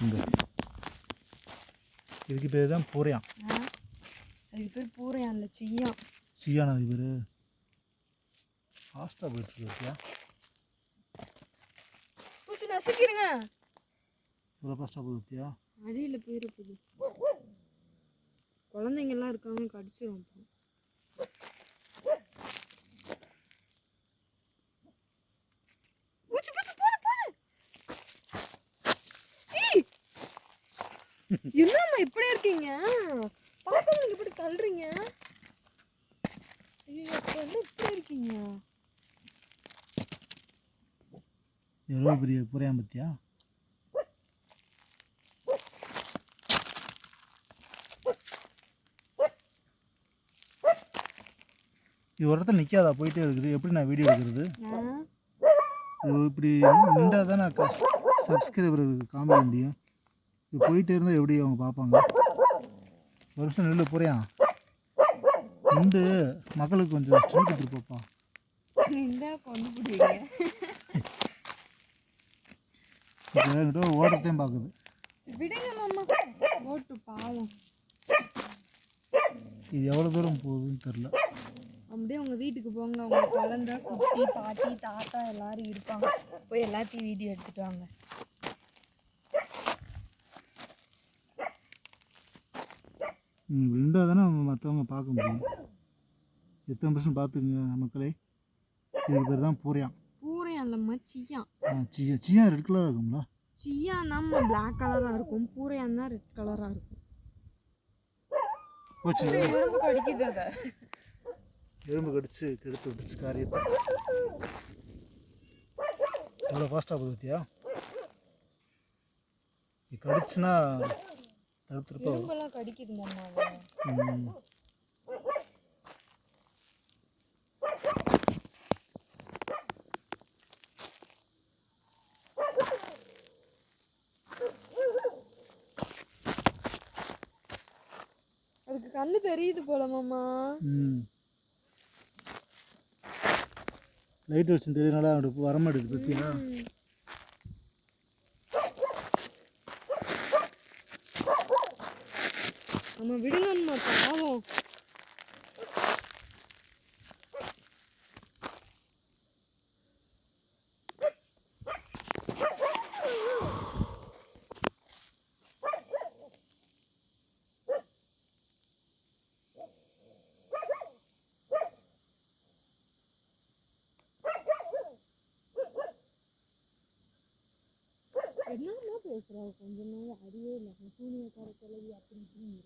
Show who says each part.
Speaker 1: இங்கே இதுக்கு பேர் தான் பூரையான்.
Speaker 2: அதுக்கு பேர் பூரையான் இல்லை, சியான்.
Speaker 1: சியான் அதுக்கு பேர். ஃபாஸ்ட்டாக போயிட்டு இருக்கியா?
Speaker 2: பூச்சி நசுக்கிடுங்க.
Speaker 1: இவ்வளோ ஃபாஸ்ட்டாக போயிட்டியா?
Speaker 2: அடியில் போயிருக்குது. குழந்தைங்கள்லாம் இருக்காங்க, கடிச்சிடும். என்னம்மா இப்படி இருக்கீங்க? பாப்பாங்க இப்படி தள்ளுறீங்க. ஐயோ, என்ன இப்படி இருக்கீங்க?
Speaker 1: எவ்வளோ பெரிய பூரையான் பத்தியா? இது ஒரு இடத்துல நிற்காதா, போயிட்டே இருக்குது. எப்படி நான் வீடியோ எடுக்கிறது? இது இப்படி நின்றால் தான் நான் சப்ஸ்கிரைபருக்கு காமிக்க முடியும். இது போயிட்டே இருந்தால் எப்படி அவங்க பார்ப்பாங்க? ஒரு நிமிஷம் நெல்லு பூரையான் நின்று மக்களுக்கு கொஞ்சம் ஸ்ட்ரென்த் கொடுத்துருப்பா. இப்போ ஓடுறதையும் பார்க்குது.
Speaker 2: விடுங்க மாமா, ஓட்டு பாவம்.
Speaker 1: இது எவ்வளோ தூரம் போகுதுன்னு தெரில.
Speaker 2: அப்படியே உங்கள் வீட்டுக்கு போங்க. உங்க குழந்தை, குட்டி, பாட்டி, தாத்தா எல்லாரும் இருப்பாங்க. போய் எல்லாத்தையும் வீடியோ எடுத்துட்டு வாங்க.
Speaker 1: ரெண்டாக தானே மற்றவங்க பார்க்க முடியும். எத்தனை பர்சன்ட் பார்த்துக்குங்க மக்களே. இதுக்கு பேர் தான் பூரையான்.
Speaker 2: பூரையான் இல்லைம்மா, சியான்.
Speaker 1: சியான் ரெட் கலராக இருக்குங்களா?
Speaker 2: சியான் நம்ம பிளாக் கலராக இருக்கும், பூரையான் தான் ரெட் கலராக இருக்கும்.
Speaker 1: போச்சு,
Speaker 2: எறும்பு கடிக்குது. அதை
Speaker 1: எறும்பு கடிச்சு கெடுத்து விட்டுச்சு காரியத்தை. எவ்வளோ ஃபாஸ்ட்டாக போகுது பார்த்தியா? இது கடிச்சுன்னா தடுத்துருப்பா.
Speaker 2: எறும்பெல்லாம் கடிக்குது மாமா. அதுக்கு கண்ணு தெரியுது போல மாமா.
Speaker 1: லைட் வச்சு தெரியனால அப்படி வரமாட்டேது பற்றியா?
Speaker 2: நம்ம விடுங்கம்மா, பாவம். என்னமா பேசுறாங்க? கொஞ்ச நாள் அறிவே இல்லை. சூனியக்கார கிளவி அப்படி இப்படின்னு